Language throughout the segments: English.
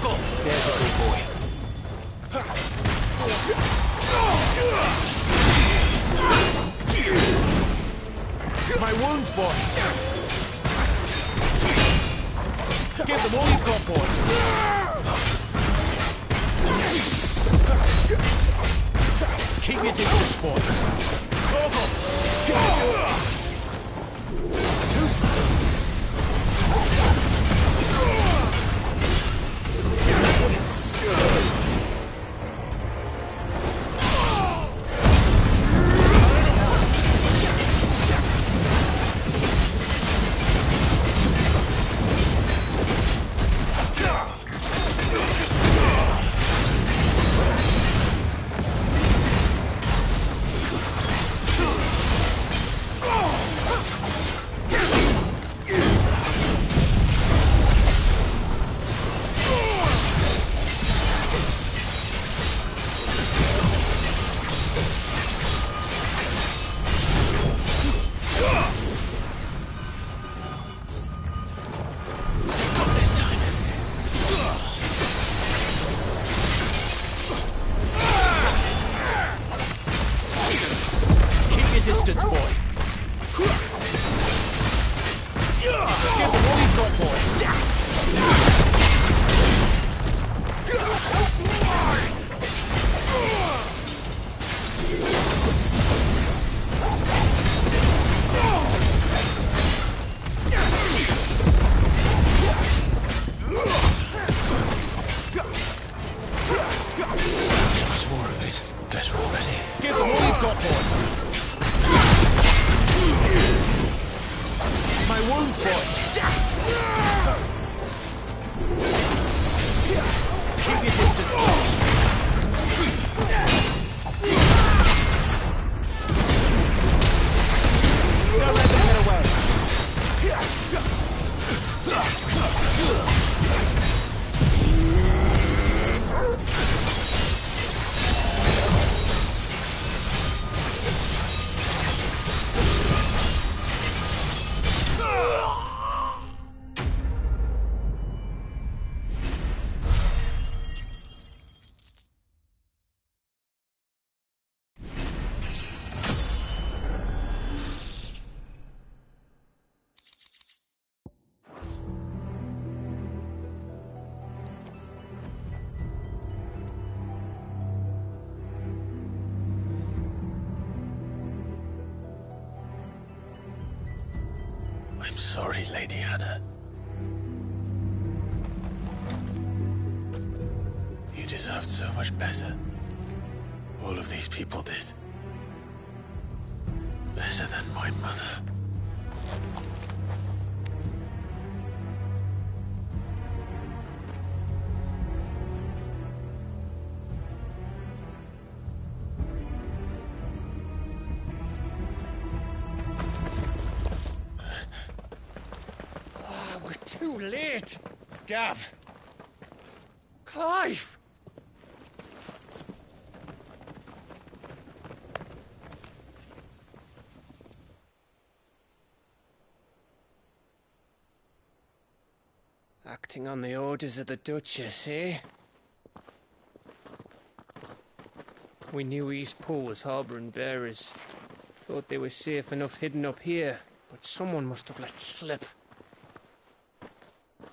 Toggle! There's a good boy. My wounds, boy. Give them all you've got, boy. Keep your distance, boy. Toggle! Too slow. Distance, boy. Give them all you've got, boy. Too much more of it. Better already. Give them all you've got, boy. My wounds, boy. Keep your distance, boy. Don't let them get away. I'm sorry, Lady Hannah. You deserved so much better. All of these people did. Better than my mother. Too late! Gav! Clive! Acting on the orders of the Duchess, eh? We knew East Pool was harbouring bearers. Thought they were safe enough hidden up here, but someone must have let slip.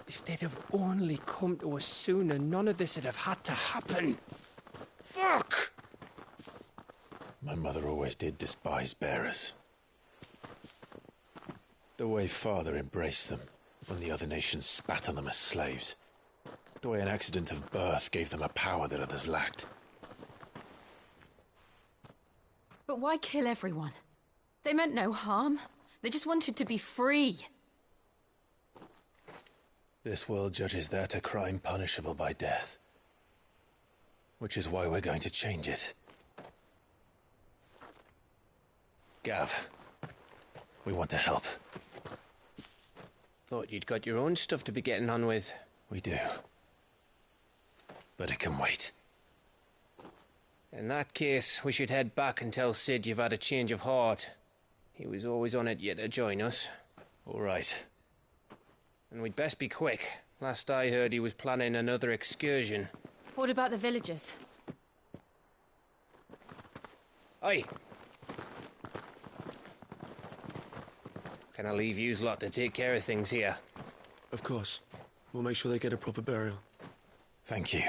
If they'd have only come to us sooner, none of this would have had to happen. Fuck! My mother always did despise bearers. The way Father embraced them when the other nations spat on them as slaves. The way an accident of birth gave them a power that others lacked. But why kill everyone? They meant no harm. They just wanted to be free. This world judges that a crime punishable by death. Which is why we're going to change it. Gav, we want to help. Thought you'd got your own stuff to be getting on with. We do. But it can wait. In that case, we should head back and tell Sid you've had a change of heart. He was always on it yet to join us. All right. And we'd best be quick. Last I heard, he was planning another excursion. What about the villagers? Oi! Can I leave yous lot to take care of things here? Of course. We'll make sure they get a proper burial. Thank you.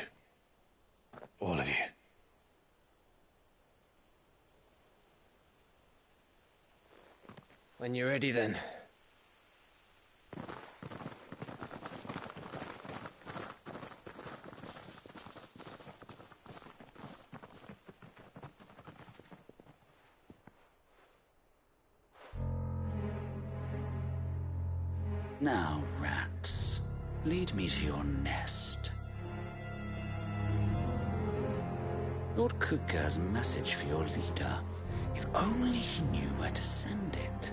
All of you. When you're ready, then. Now, rats, lead me to your nest. Lord Kuka has a message for your leader. If only he knew where to send it.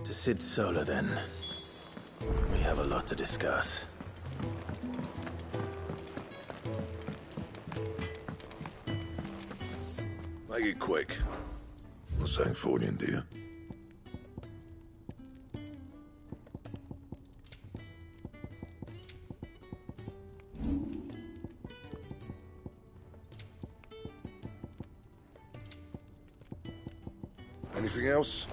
To Sid Solar, then. We have a lot to discuss. Make it quick. Not saying Fordian, do you? Anything else?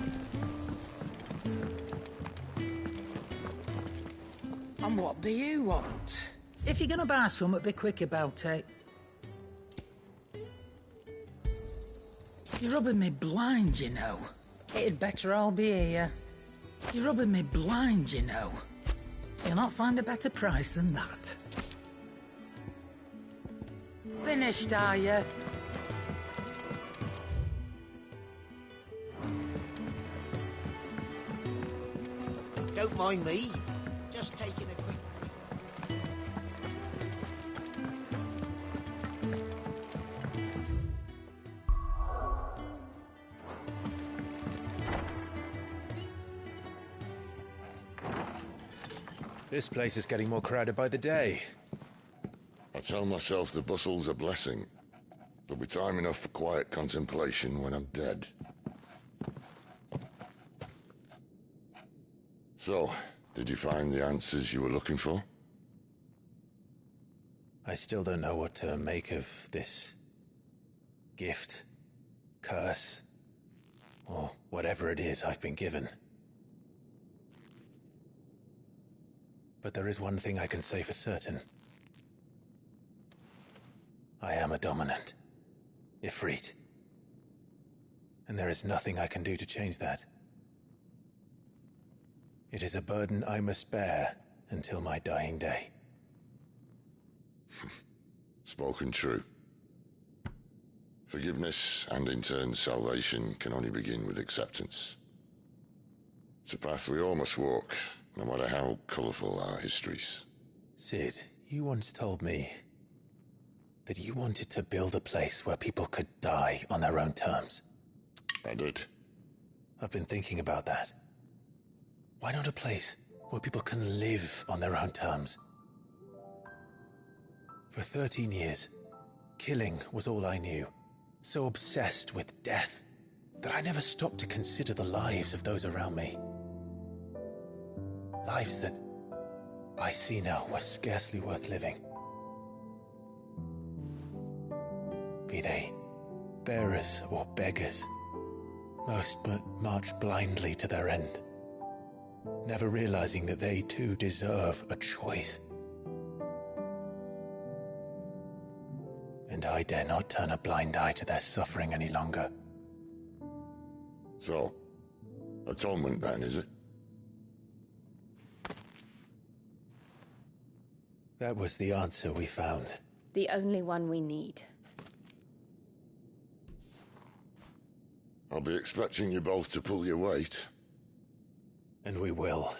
And what do you want? If you're gonna buy something, be quick about it. You're rubbing me blind, you know. It'd better all be here. You're rubbing me blind, you know. You'll not find a better price than that. Finished, are you? Don't mind me. Just taking a quick... This place is getting more crowded by the day. I tell myself the bustle's a blessing. There'll be time enough for quiet contemplation when I'm dead. So, did you find the answers you were looking for? I still don't know what to make of this gift, curse, or whatever it is I've been given. But there is one thing I can say for certain. I am a dominant, Ifrit. And there is nothing I can do to change that. It is a burden I must bear until my dying day. Spoken true. Forgiveness and in turn salvation can only begin with acceptance. It's a path we all must walk, no matter how colourful our histories. Sid, you once told me that you wanted to build a place where people could die on their own terms. I did. I've been thinking about that. Why not a place where people can live on their own terms? For 13 years, killing was all I knew. So obsessed with death that I never stopped to consider the lives of those around me. Lives that I see now were scarcely worth living. Be they bearers or beggars, most march blindly to their end, never realizing that they too deserve a choice. And I dare not turn a blind eye to their suffering any longer. So, atonement then, is it? That was the answer we found. The only one we need. I'll be expecting you both to pull your weight. And we will.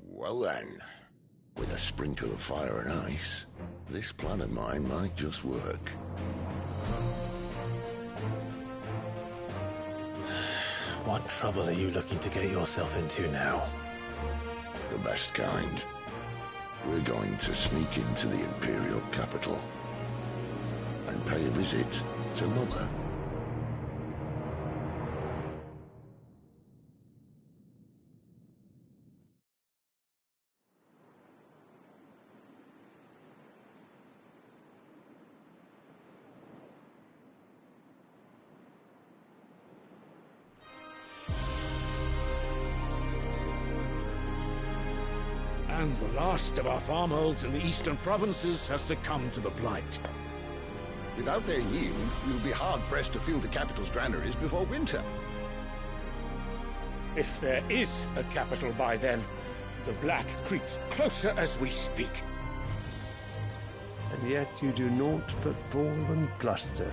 Well then, With a sprinkle of fire and ice, this plan of mine might just work. What trouble are you looking to get yourself into now? The best kind. We're going to sneak into the Imperial capital and pay a visit to Mother. And the last of our farmholds in the eastern provinces has succumbed to the blight. Without their yield, we'll be hard-pressed to fill the capital's granaries before winter. If there is a capital by then, the black creeps closer as we speak. And yet you do naught but bawl and bluster.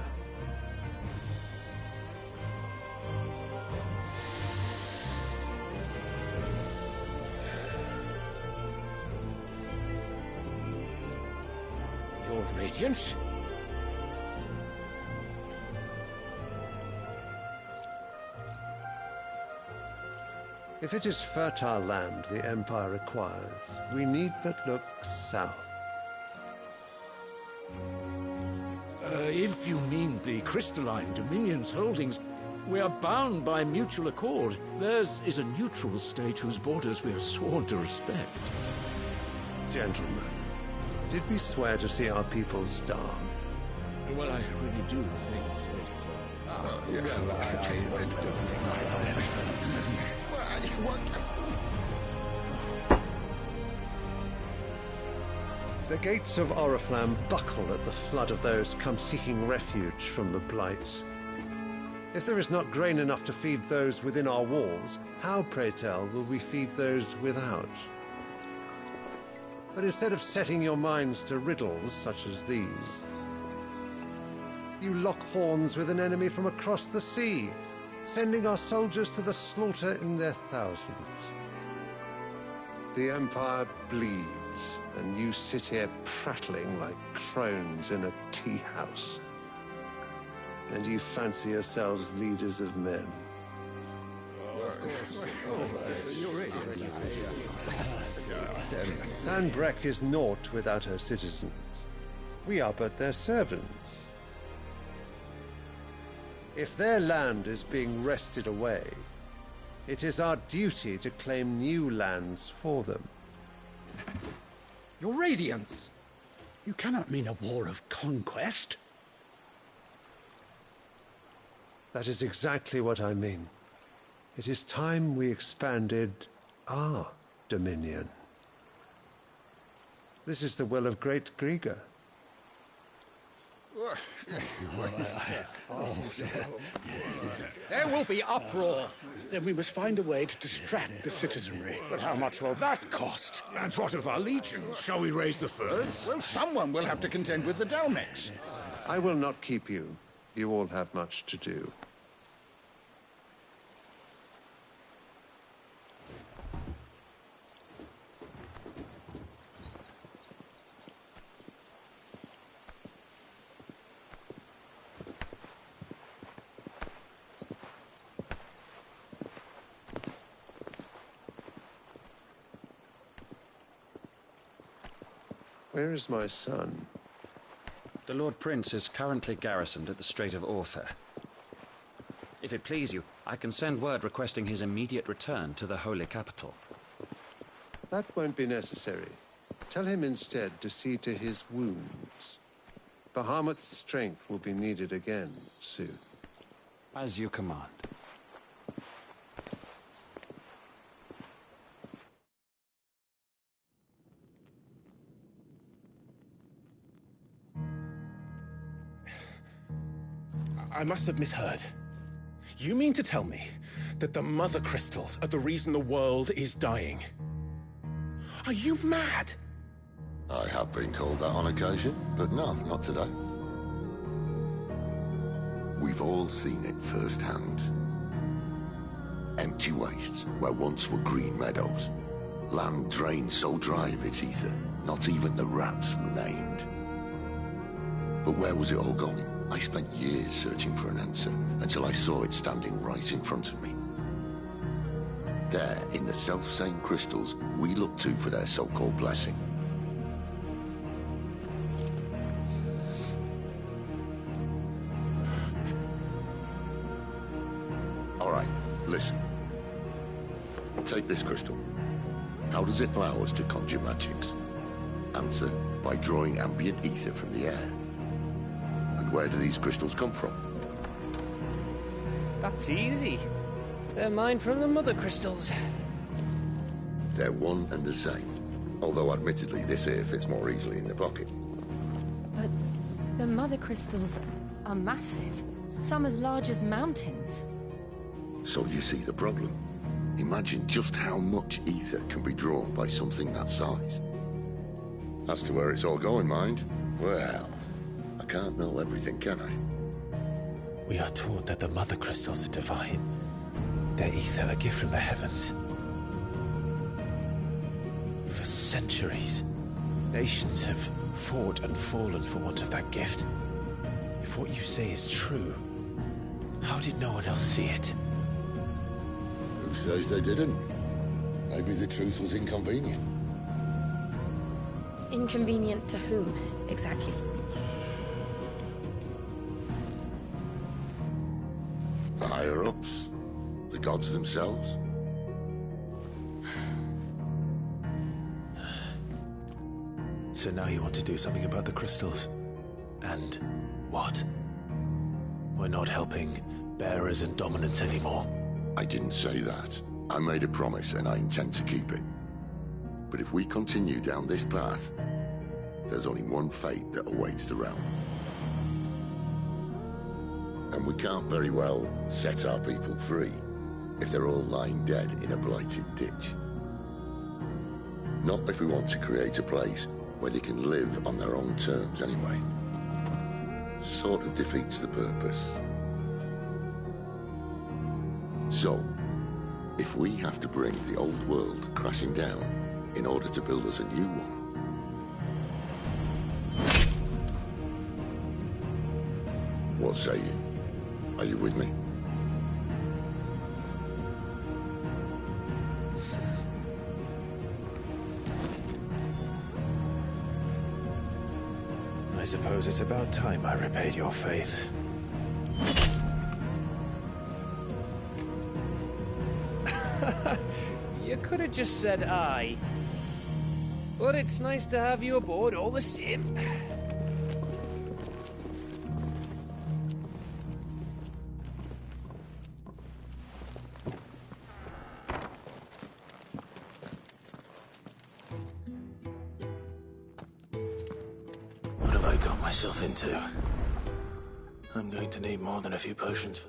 Your Radiance? If it is fertile land the Empire requires, we need but look south. If you mean the crystalline Dominion's holdings, we are bound by mutual accord. Theirs is a neutral state whose borders we are sworn to respect. Gentlemen, did we swear to see our people starve? Well, I really do think The gates of Oriflamme buckle at the flood of those come seeking refuge from the blight. If there is not grain enough to feed those within our walls, how, pray tell, will we feed those without? But instead of setting your minds to riddles such as these, you lock horns with an enemy from across the sea, sending our soldiers to the slaughter in their thousands. The Empire bleeds, and you sit here prattling like crones in a tea house. And you fancy yourselves leaders of men. Sanbreque is naught without her citizens. We are but their servants. If their land is being wrested away, it is our duty to claim new lands for them. Your Radiance! You cannot mean a war of conquest. That is exactly what I mean. It is time we expanded our dominion. This is the will of great Grieger. There will be uproar. Then we must find a way to distract the citizenry. But how much will that cost? And what of our legions? Shall we raise the furs? Well, someone will have to contend with the Dalmex. I will not keep you. You all have much to do. Where is my son? The Lord Prince is currently garrisoned at the Strait of Author. If it please you, I can send word requesting his immediate return to the Holy Capital. That won't be necessary. Tell him instead to see to his wounds. Bahamut's strength will be needed again soon. As you command. I must have misheard. You mean to tell me that the Mother Crystals are the reason the world is dying? Are you mad? I have been called that on occasion, but no, not today. We've all seen it firsthand. Empty wastes where once were green meadows. Land drained so dry of its ether, not even the rats remained. But where was it all going? I spent years searching for an answer, until I saw it standing right in front of me. There, in the self-same crystals we look to for their so-called blessing. All right, listen. Take this crystal. How does it allow us to conjure magics? Answer, by drawing ambient ether from the air. And where do these crystals come from? That's easy. They're mine from the mother crystals. They're one and the same. Although admittedly this here fits more easily in the pocket. But the mother crystals are massive. Some as large as mountains. So you see the problem. Imagine just how much ether can be drawn by something that size. As to where it's all going, mind, well, I can't know everything, can I? We are taught that the mother crystals are divine. Their ether a gift from the heavens. For centuries, nations have fought and fallen for want of that gift. If what you say is true, how did no one else see it? Who says they didn't? Maybe the truth was inconvenient. Inconvenient to whom, exactly? The higher-ups? The gods themselves? So now you want to do something about the crystals? And what? We're not helping bearers and dominants anymore. I didn't say that. I made a promise and I intend to keep it. But if we continue down this path, there's only one fate that awaits the realm. And we can't very well set our people free if they're all lying dead in a blighted ditch. Not if we want to create a place where they can live on their own terms anyway. Sort of defeats the purpose. So, if we have to bring the old world crashing down in order to build us a new one, what say you? Are you with me? I suppose it's about time I repaid your faith. You could have just said aye. But it's nice to have you aboard all the same. What have I got myself into? I'm going to need more than a few potions for...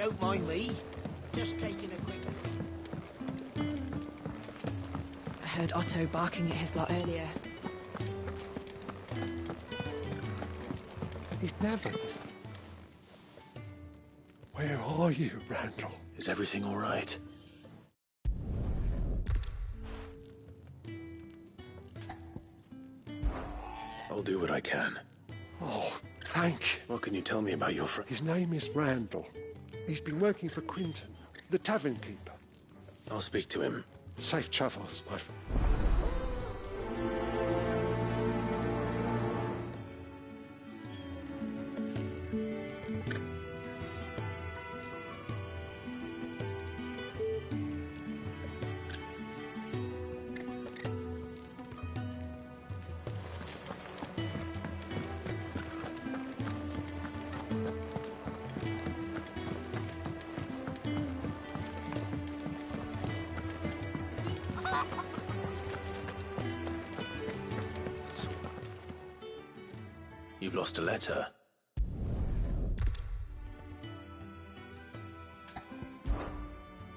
Don't mind me. Just taking a quick... I heard Otto barking at his lot earlier. He's never listening. Where are you, Randall? Is everything all right? I'll do what I can. Oh, thank you. What can you tell me about your friend? His name is Randall. He's been working for Quinton, the tavern keeper. I'll speak to him. Safe travels, my friend. You've lost a letter.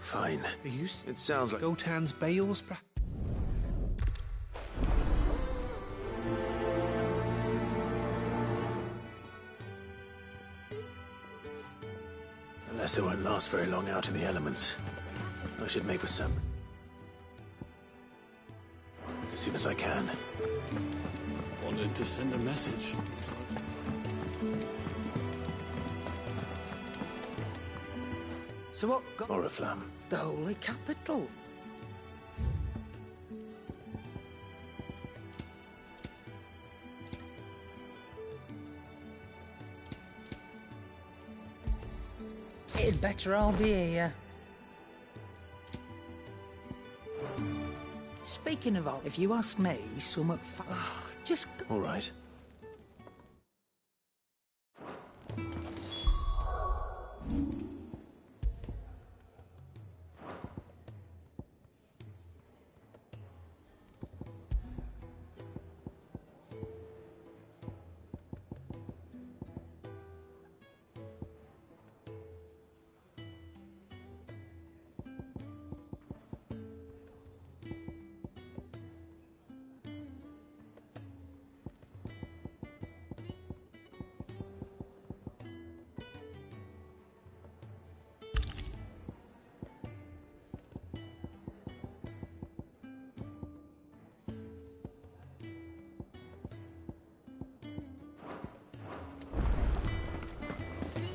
Fine. Are you... It sounds like... Gotan's bales, The letter won't last very long out in the elements. I should make for some. As soon as I can. Wanted to send a message. So what got... Oriflamme. The Holy Capital. It'd better all be here. Speaking of all, if you ask me, some just... All right.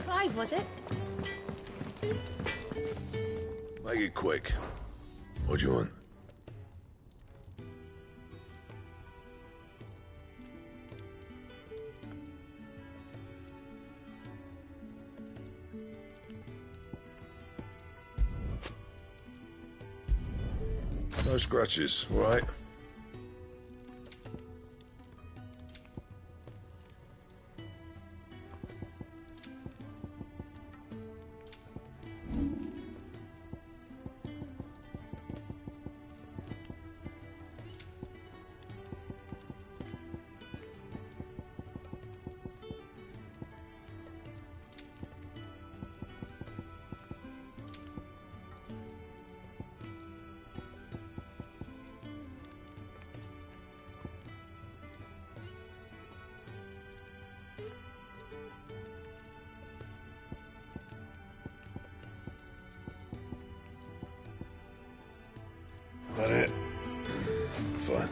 Clive, was it? Make it quick. What do you want? No scratches, all right? That it? Fine.